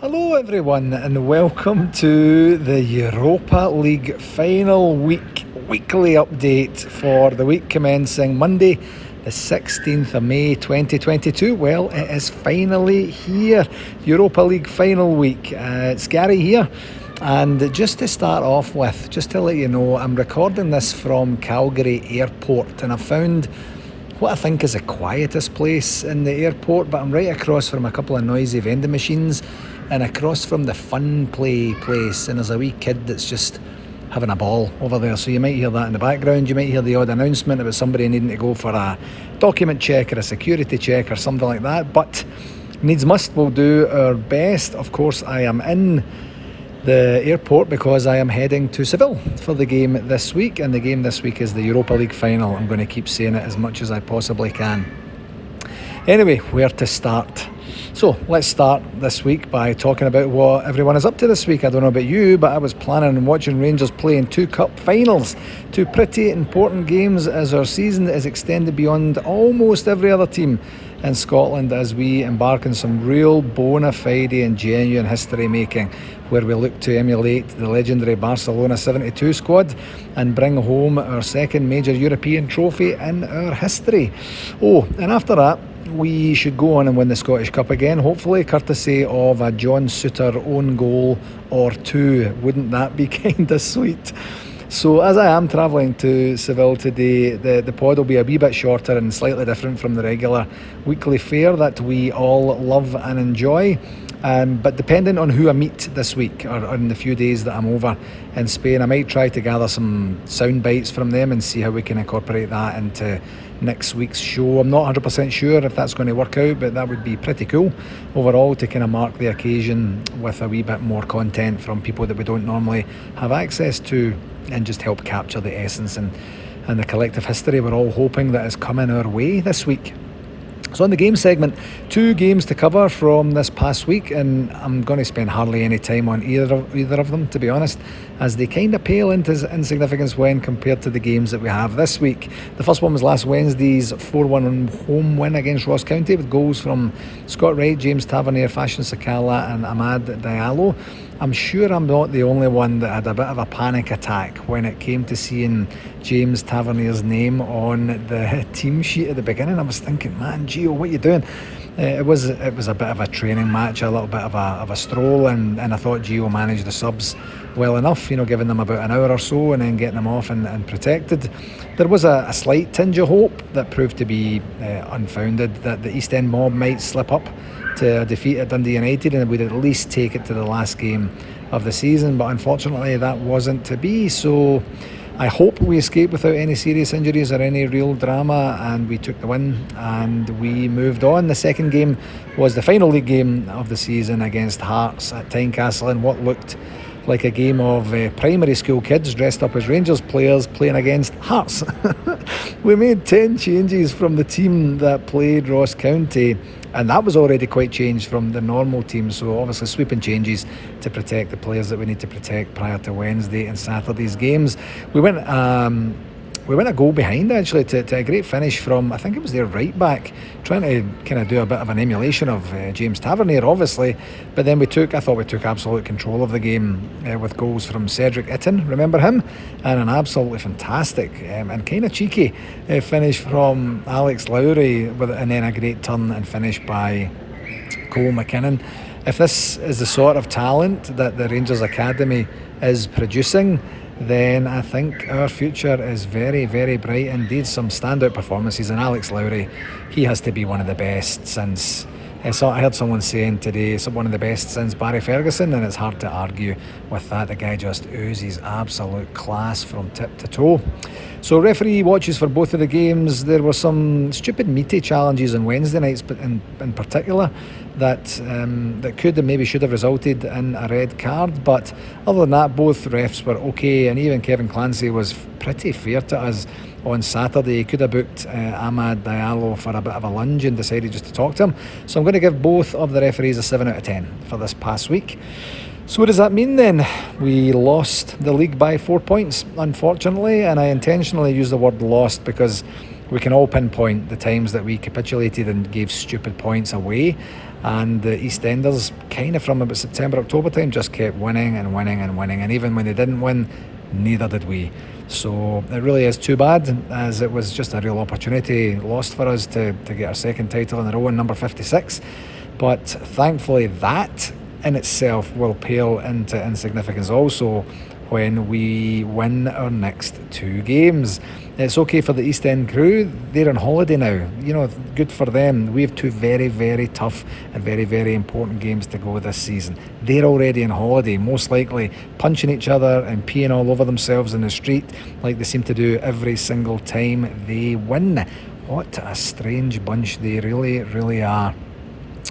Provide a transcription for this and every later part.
Hello everyone and welcome to the Europa League final weekly update for the week commencing Monday the 16th of May 2022. Well, it is finally here, Europa League final week. It's Gary here, and just to start off with, just to let you know, I'm recording this from Calgary Airport, and I found what I think is the quietest place in the airport, but I'm right across from a couple of noisy vending machines and across from the fun play place, and there's a wee kid that's just having a ball over there, so you might hear that in the background. You might hear the odd announcement about somebody needing to go for a document check or a security check or something like that, but needs must, we'll do our best. Of course, I am in the airport because I am heading to Seville for the game this week, and the game this week is the Europa League final. I'm going to keep saying it as much as I possibly can. Anyway, where to start? So let's start this week by talking about what everyone is up to this week. I don't know about you, but I was planning on watching Rangers play in two cup finals, two pretty important games as our season is extended beyond almost every other team in Scotland as we embark on some real bona fide and genuine history making, where we look to emulate the legendary Barcelona 72 squad and bring home our second major European trophy in our history. Oh, and after that, we should go on and win the Scottish Cup again, hopefully courtesy of a John Souttar own goal or two. Wouldn't that be kind of sweet? So as I am travelling to Seville today, the pod will be a wee bit shorter and slightly different from the regular weekly fare that we all love and enjoy. But depending on who I meet this week or in the few days that I'm over in Spain, I might try to gather some sound bites from them and see how we can incorporate that into next week's show. I'm not 100% sure if that's going to work out, but that would be pretty cool overall to kind of mark the occasion with a wee bit more content from people that we don't normally have access to, and just help capture the essence and the collective history we're all hoping that is coming our way this week. So on the game segment, two games to cover from this past week, and I'm going to spend hardly any time on either of them, to be honest, as they kind of pale into insignificance when compared to the games that we have this week. The first one was last Wednesday's 4-1 home win against Ross County with goals from Scott Wright, James Tavernier, Fashion Sakala and Ahmad Diallo. I'm sure I'm not the only one that had a bit of a panic attack when it came to seeing James Tavernier's name on the team sheet at the beginning. I was thinking, man, Gio, what are you doing? It was a bit of a training match, a little bit of a stroll, and I thought Gio managed the subs well enough, giving them about an hour or so and then getting them off and protected. There was a slight tinge of hope that proved to be unfounded, that the East End mob might slip up to a defeat at Dundee United and we'd at least take it to the last game of the season, but unfortunately that wasn't to be. So I hope we escaped without any serious injuries or any real drama, and we took the win and we moved on. The second game was the final league game of the season against Hearts at Tynecastle in what looked like a game of primary school kids dressed up as Rangers players playing against Hearts. We made 10 changes from the team that played Ross County, and that was already quite changed from the normal team, so obviously sweeping changes to protect the players that we need to protect prior to Wednesday and Saturday's games. We went a goal behind actually to a great finish from, I think it was their right back, trying to kind of do a bit of an emulation of James Tavernier obviously, but then I thought we took absolute control of the game with goals from Cedric Itten, remember him, and an absolutely fantastic and kind of cheeky finish from Alex Lowry, and then a great turn and finish by Cole McKinnon. If this is the sort of talent that the Rangers Academy is producing, then I think our future is very, very bright indeed. Some standout performances, and Alex Lowry, he has to be one of the best since, I heard someone saying today, one of the best since Barry Ferguson, and it's hard to argue with that. The guy just oozes absolute class from tip to toe. So referee watches for both of the games. There were some stupid meaty challenges on Wednesday nights, but in particular that could and maybe should have resulted in a red card. But other than that, both refs were okay, and even Kevin Clancy was pretty fair to us on Saturday. He could have booked Ahmad Diallo for a bit of a lunge and decided just to talk to him. So I'm going to give both of the referees a 7 out of 10 for this past week. So what does that mean then? We lost the league by 4 points, unfortunately, and I intentionally use the word lost because we can all pinpoint the times that we capitulated and gave stupid points away, and the EastEnders kind of from about September, October time just kept winning and winning and winning, and even when they didn't win, neither did we. So it really is too bad, as it was just a real opportunity lost for us to get our second title in a row in number 56. But thankfully that in itself will pale into insignificance also when we win our next two games. It's okay for the East End crew, they're on holiday now, good for them. We have two very, very tough and very, very important games to go this season. They're already on holiday, most likely punching each other and peeing all over themselves in the street like they seem to do every single time they win. What a strange bunch they really, really are.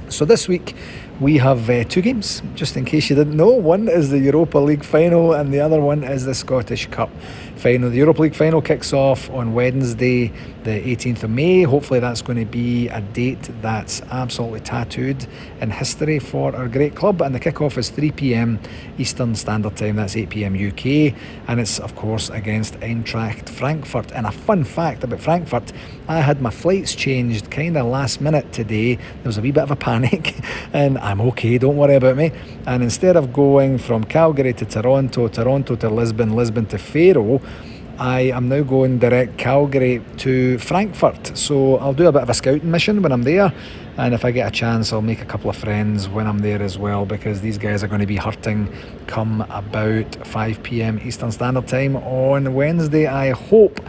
So this week we have two games, just in case you didn't know. One is the Europa League final and the other one is the Scottish Cup final. The Europa League final kicks off on Wednesday the 18th of May. Hopefully that's going to be a date that's absolutely tattooed in history for our great club, and the kick-off is 3 p.m. Eastern Standard Time, that's 8 p.m. UK, and it's of course against Eintracht Frankfurt. And a fun fact about Frankfurt, I had my flights changed kind of last minute today. There was a wee bit of a panic and I'm okay, don't worry about me, and instead of going from Calgary to Toronto, Toronto to Lisbon, Lisbon to Faro, I am now going direct Calgary to Frankfurt. So I'll do a bit of a scouting mission when I'm there, and if I get a chance I'll make a couple of friends when I'm there as well, because these guys are going to be hurting come about 5 p.m. Eastern Standard Time on Wednesday, I hope.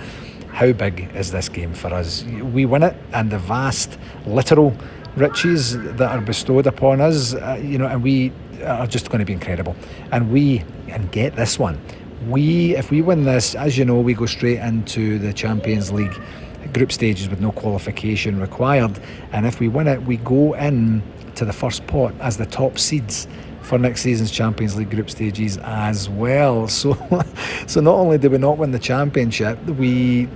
How big is this game for us? We win it, and the vast literal riches that are bestowed upon us, and we are just going to be incredible. And get this one, if we win this, as you know, we go straight into the Champions League group stages with no qualification required, and if we win it, we go in to the first pot as the top seeds for next season's Champions League group stages as well. So not only do we not win the championship, we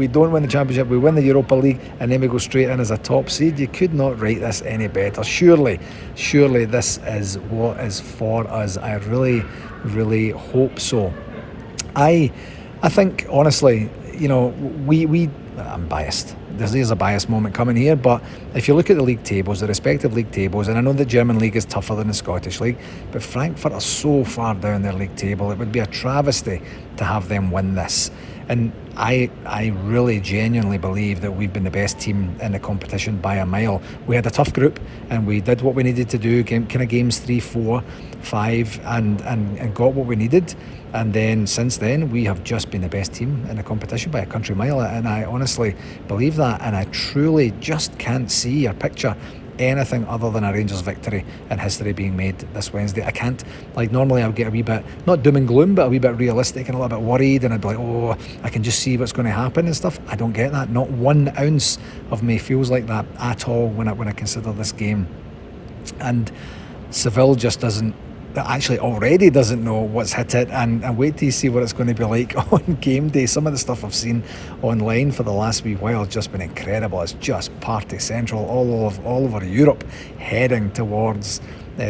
don't win the championship, we win the Europa League, and then we go straight in as a top seed. You could not write this any better. Surely this is what is for us. I really, really hope so. I think, honestly, I'm biased. There's a biased moment coming here, but if you look at the league tables, the respective league tables, and I know the German league is tougher than the Scottish league, but Frankfurt are so far down their league table, it would be a travesty to have them win this. And I really genuinely believe that we've been the best team in the competition by a mile. We had a tough group and we did what we needed to do, kind of games 3, 4, 5, and got what we needed. And then since then we have just been the best team in the competition by a country mile, and I honestly believe that, and I truly just can't see or picture anything other than a Rangers victory and history being made this Wednesday. I can't. Normally I would get a wee bit, not doom and gloom, but a wee bit realistic and a little bit worried, and I'd be like, I can just see what's going to happen and stuff. I don't get that. Not 1 ounce of me feels like that at all when I consider this game. And Seville just already doesn't know what's hit it, and wait till you see what it's going to be like on game day. Some of the stuff I've seen online for the last wee while has just been incredible. It's just party central all over Europe, heading towards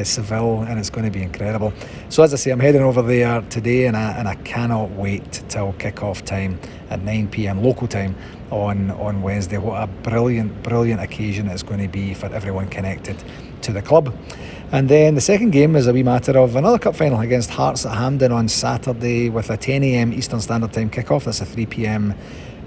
Seville, and it's going to be incredible. So as I say, I'm heading over there today, and I cannot wait till kick-off time at 9 p.m. local time on Wednesday. What a brilliant occasion it's going to be for everyone connected to the club. And then the second game is a wee matter of another cup final against Hearts at Hampden on Saturday with a 10 a.m. Eastern Standard Time kickoff. That's a 3 p.m.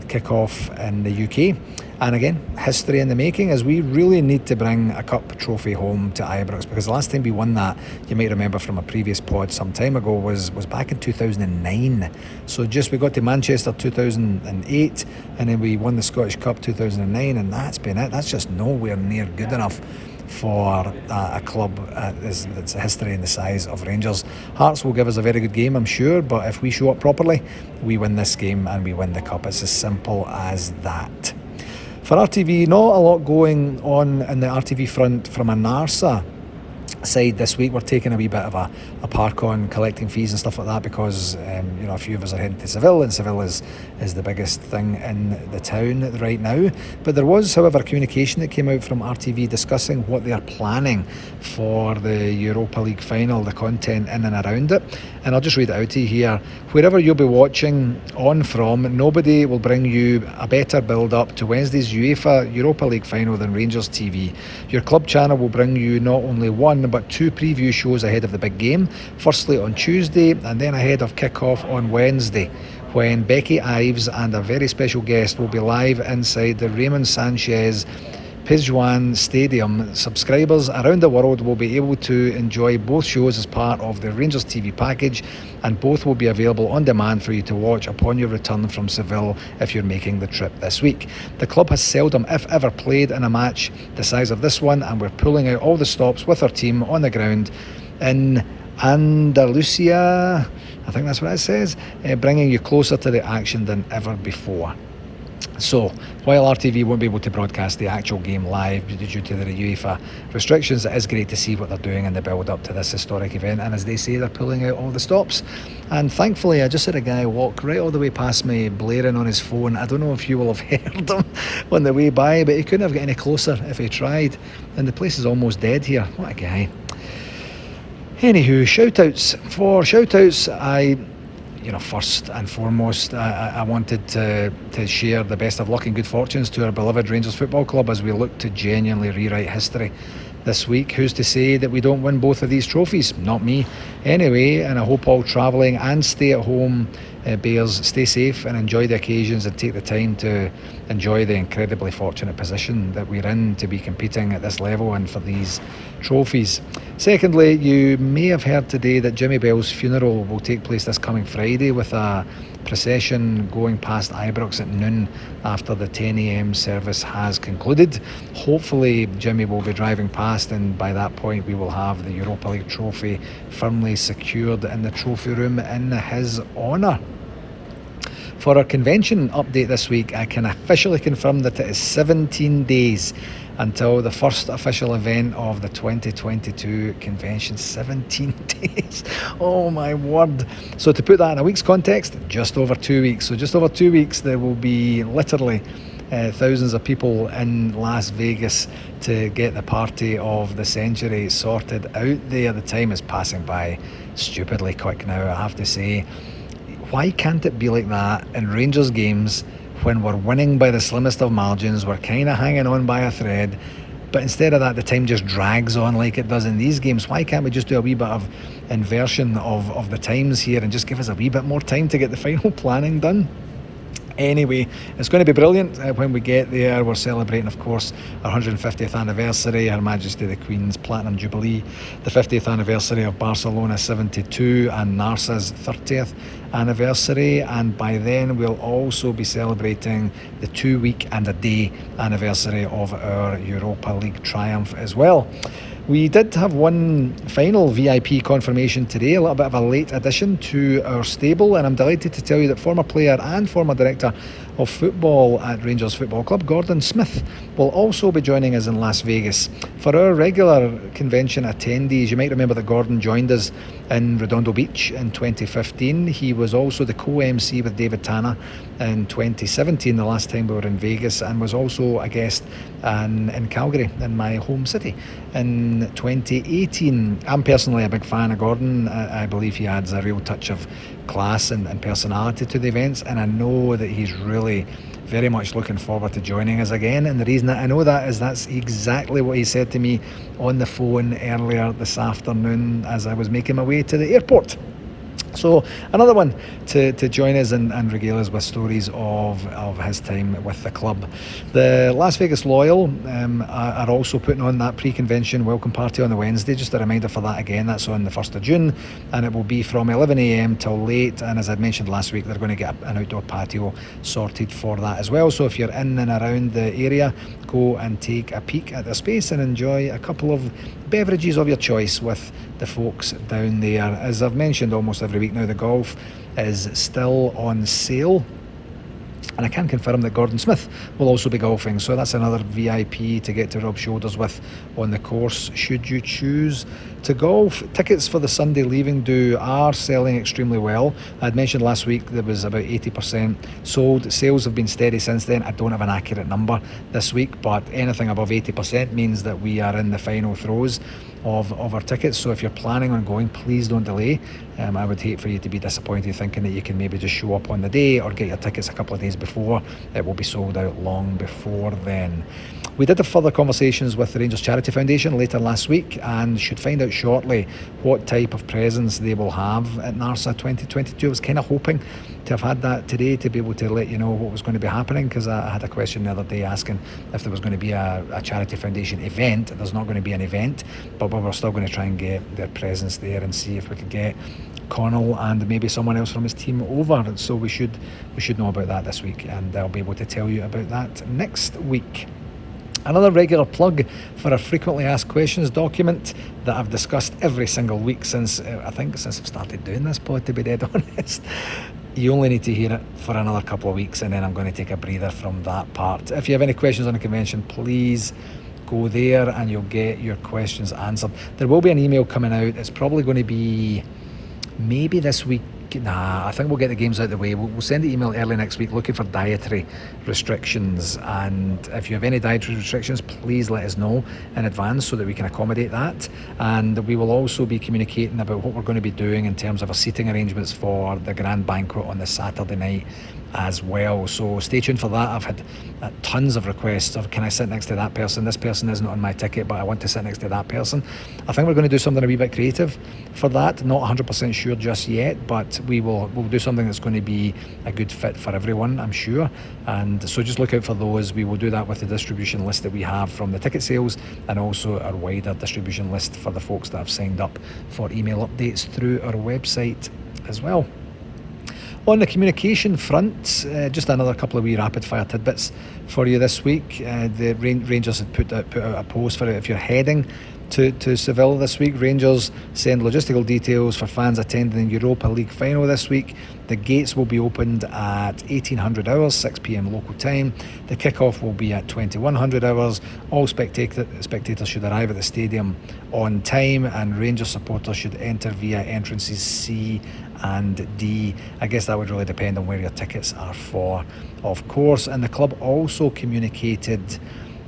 kickoff in the UK. And again, history in the making, as we really need to bring a cup trophy home to Ibrox, because the last time we won that, you might remember from a previous pod some time ago, was back in 2009. So we got to Manchester 2008, and then we won the Scottish Cup 2009, and that's been it. That's just nowhere near good enough for a club that's a history in the size of Rangers. Hearts will give us a very good game, I'm sure, but if we show up properly, we win this game and we win the cup. It's as simple as that. For RTV, not a lot going on in the RTV front from a NARSA side this week. We're taking a wee bit of a park on collecting fees and stuff like that because a few of us are heading to Seville, and Seville is the biggest thing in the town right now. But there was, however, communication that came out from RTV discussing what they are planning for the Europa League final, the content in and around it. And I'll just read it out to you here. Wherever you'll be watching on from, nobody will bring you a better build-up to Wednesday's UEFA Europa League final than Rangers TV. Your club channel will bring you not only one but two preview shows ahead of the big game. Firstly on Tuesday and then ahead of kick-off on Wednesday, when Becky Ives and a very special guest will be live inside the Raymond Sanchez Pizjuan Stadium. Subscribers around the world will be able to enjoy both shows as part of the Rangers TV package, and both will be available on demand for you to watch upon your return from Seville if you're making the trip this week. The club has seldom, if ever, played in a match the size of this one, and we're pulling out all the stops with our team on the ground in Andalusia, I think that's what it says, bringing you closer to the action than ever before. So, while RTV won't be able to broadcast the actual game live due to the UEFA restrictions, it is great to see what they're doing in the build-up to this historic event, and as they say, they're pulling out all the stops. And thankfully, I just had a guy walk right all the way past me, blaring on his phone. I don't know if you will have heard him on the way by, but he couldn't have got any closer if he tried, and the place is almost dead here. What a guy. Anywho, shout-outs. For shout-outs, first and foremost, I wanted to share the best of luck and good fortunes to our beloved Rangers Football Club as we look to genuinely rewrite history this week. Who's to say that we don't win both of these trophies? Not me. Anyway, and I hope all travelling and stay-at-home Bears stay safe and enjoy the occasions and take the time to enjoy the incredibly fortunate position that we're in to be competing at this level and for these trophies. Secondly, you may have heard today that Jimmy Bell's funeral will take place this coming Friday with a procession going past Ibrox at noon after the 10 a.m. service has concluded. Hopefully Jimmy will be driving past, and by that point we will have the Europa League trophy firmly secured in the trophy room in his honour. For our convention update this week, I can officially confirm that it is 17 days until the first official event of the 2022 convention. 17 days. Oh my word. So to put that in a week's context, just over 2 weeks. So just over 2 weeks there will be literally thousands of people in Las Vegas to get the party of the century sorted out there. The time is passing by stupidly quick now, I have to say. Why can't it be like that in Rangers games when we're winning by the slimmest of margins, we're kind of hanging on by a thread, but instead of that the time just drags on like it does in these games? Why can't we just do a wee bit of inversion of the times here and just give us a wee bit more time to get the final planning done? Anyway, it's going to be brilliant when we get there. We're celebrating, of course, our 150th anniversary, Her Majesty the Queen's Platinum Jubilee, the 50th anniversary of Barcelona 72 and NARSA's 30th anniversary, and by then we'll also be celebrating the 2 week and a day anniversary of our Europa League triumph as well. We did have one final VIP confirmation today, a little bit of a late addition to our stable, and I'm delighted to tell you that former player and former director of football at Rangers Football Club, Gordon Smith, will also be joining us in Las Vegas. For our regular convention attendees, you might remember that Gordon joined us in Redondo Beach in 2015. He was also the co-MC with David Tanner in 2017, the last time we were in Vegas, and was also a guest in Calgary, in my home city, in 2018. I'm personally a big fan of Gordon. I believe he adds a real touch of class and personality to the events, and I know that he's really very much looking forward to joining us again. And the reason that I know that is that's exactly what he said to me on the phone earlier this afternoon as I was making my way to the airport. So another one to join us and regale us with stories of his time with the club. The Las Vegas Loyal are also putting on that pre-convention welcome party on the Wednesday. Just a reminder for that again, that's on the 1st of June, and it will be from 11 a.m. till late, and as I mentioned last week, they're going to get an outdoor patio sorted for that as well. So if you're in and around the area, go and take a peek at the space and enjoy a couple of beverages of your choice with the folks down there. As I've mentioned almost every week now, the golf is still on sale And I can confirm that Gordon Smith will also be golfing, so that's another VIP to get to rub shoulders with on the course should you choose to golf. Tickets for the Sunday leaving do are selling extremely well. I'd mentioned last week there was about 80% sold. Sales have been steady since then. I don't have an accurate number this week, but anything above 80% means that we are in the final throes of our tickets. So if you're planning on going, please don't delay. I would hate for you to be disappointed thinking that you can maybe just show up on the day or get your tickets a couple of days before. It will be sold out long before then. We did have further conversations with the Rangers Charity Foundation later last week and should find out shortly what type of presence they will have at NARSA 2022. I was kind of hoping to have had that today to be able to let you know what was going to be happening, because I had a question the other day asking if there was going to be a Charity Foundation event. There's not going to be an event, but we're still going to try and get their presence there and see if we could get Connell and maybe someone else from his team over. So we should know about that this week, and I'll be able to tell you about that next week. Another regular plug for a frequently asked questions document that I've discussed every single week since I've started doing this pod, to be dead honest. You only need to hear it for another couple of weeks, and then I'm going to take a breather from that part. If you have any questions on the convention, please go there and you'll get your questions answered. There will be an email coming out. It's probably going to be maybe this week. I think we'll get the games out of the way. We'll send the email early next week looking for dietary restrictions, and if you have any dietary restrictions, please let us know in advance so that we can accommodate that. And we will also be communicating about what we're going to be doing in terms of our seating arrangements for the grand banquet on the Saturday night as well. So stay tuned for that. I've had tons of requests of, can I sit next to that person? This person isn't on my ticket, but I want to sit next to that person. I think we're going to do something a wee bit creative for that. Not 100% sure just yet, but we'll do something that's going to be a good fit for everyone, I'm sure. And so just look out for those. We will do that with the distribution list that we have from the ticket sales, and also our wider distribution list for the folks that have signed up for email updates through our website as well. On the communication front, just another couple of wee rapid fire tidbits for you this week. The Rangers had put out a post for it. If you're heading to Seville this week, Rangers send logistical details for fans attending the Europa League final this week. The gates will be opened at 1800 hours, 6 p.m. local time. The kickoff will be at 2100 hours. All spectators should arrive at the stadium on time, and Rangers supporters should enter via entrances C and D. I guess that would really depend on where your tickets are for, of course. And the club also communicated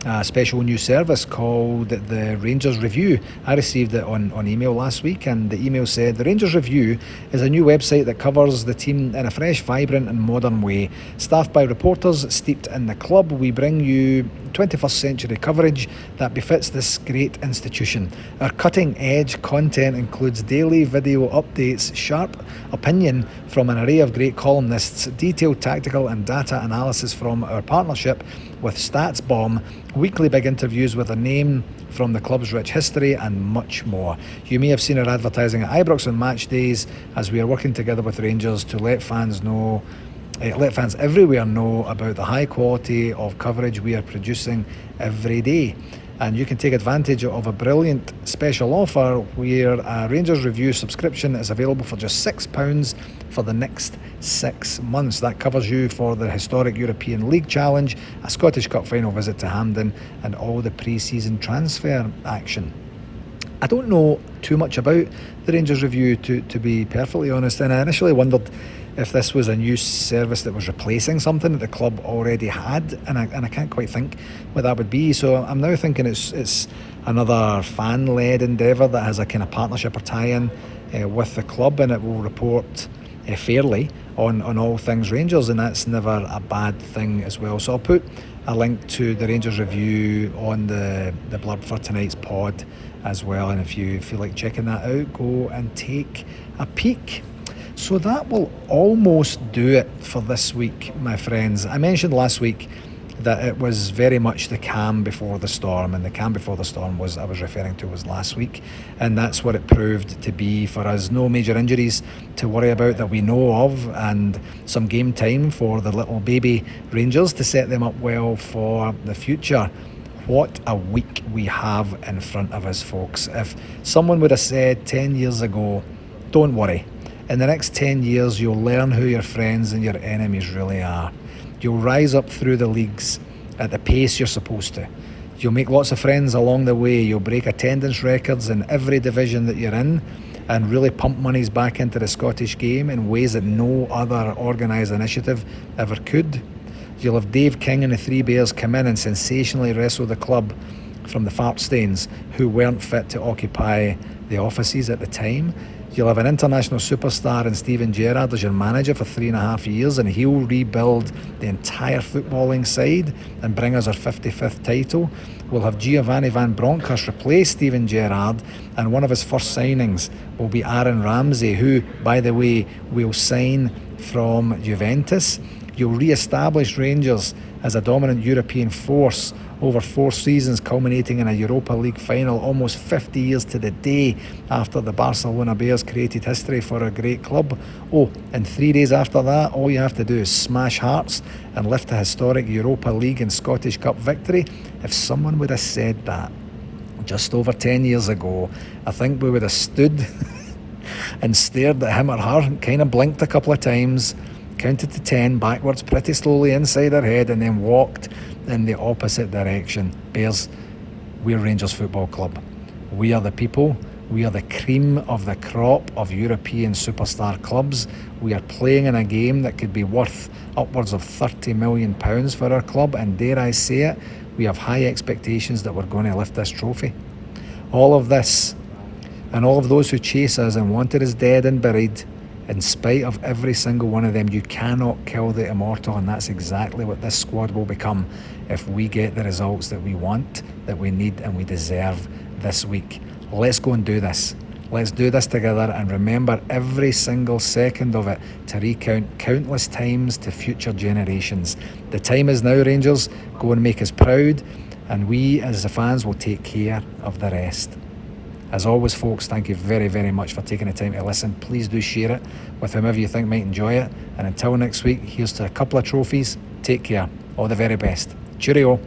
a special new service called the Rangers Review. I received it on email last week, and the email said, the Rangers Review is a new website that covers the team in a fresh, vibrant and modern way. Staffed by reporters steeped in the club, we bring you 21st century coverage that befits this great institution. Our cutting edge content includes daily video updates, sharp opinion from an array of great columnists, detailed tactical and data analysis from our partnership with Stats Bomb, weekly big interviews with a name from the club's rich history, and much more. You may have seen our advertising at Ibrox on match days, as we are working together with Rangers to let fans everywhere know about the high quality of coverage we are producing every day. And you can take advantage of a brilliant special offer where a Rangers Review subscription is available for just £6 for the next 6 months. That covers you for the historic European League Challenge, a Scottish Cup final visit to Hampden, and all the pre-season transfer action. I don't know too much about the Rangers Review, to be perfectly honest, and I initially wondered if this was a new service that was replacing something that the club already had, and I can't quite think what that would be. So I'm now thinking it's another fan-led endeavour that has a kind of partnership or tie-in with the club, and it will report fairly on all things Rangers, and that's never a bad thing as well. So I'll put a link to the Rangers Review on the blurb for tonight's pod as well, and if you feel like checking that out, go and take a peek. So that will almost do it for this week, my friends. I mentioned last week that it was very much the calm before the storm, and the calm before the storm I was referring to was last week, and that's what it proved to be for us. No major injuries to worry about that we know of, and some game time for the little baby Rangers to set them up well for the future. What a week we have in front of us, folks. If someone would have said 10 years ago, don't worry, in the next 10 years you'll learn who your friends and your enemies really are. You'll rise up through the leagues at the pace you're supposed to. You'll make lots of friends along the way. You'll break attendance records in every division that you're in and really pump monies back into the Scottish game in ways that no other organised initiative ever could. You'll have Dave King and the Three Bears come in and sensationally wrestle the club from the fart stains who weren't fit to occupy the offices at the time. You'll have an international superstar in Steven Gerrard as your manager for 3.5 years, and he'll rebuild the entire footballing side and bring us our 55th title. We'll have Giovanni Van Bronckhorst replace Steven Gerrard, and one of his first signings will be Aaron Ramsey, who, by the way, will sign from Juventus. You'll re-establish Rangers as a dominant European force over 4 seasons, culminating in a Europa League final almost 50 years to the day after the Barcelona Bears created history for a great club. Oh, and 3 days after that, all you have to do is smash Hearts and lift a historic Europa League and Scottish Cup victory. If someone would have said that just over 10 years ago, I think we would have stood and stared at him or her and kind of blinked a couple of times, counted to 10 backwards pretty slowly inside our head, and then walked in the opposite direction. Bears, we're Rangers Football Club. We are the people. We are the cream of the crop of European superstar clubs. We are playing in a game that could be worth upwards of £30 million for our club, and dare I say it, we have high expectations that we're going to lift this trophy. All of this, and all of those who chase us and wanted us dead and buried, in spite of every single one of them, you cannot kill the immortal, and that's exactly what this squad will become if we get the results that we want, that we need and we deserve this week. Let's go and do this. Let's do this together, and remember every single second of it to recount countless times to future generations. The time is now, Rangers. Go and make us proud, and we as the fans will take care of the rest. As always, folks, thank you very, very much for taking the time to listen. Please do share it with whomever you think might enjoy it. And until next week, here's to a couple of trophies. Take care. All the very best. Cheerio.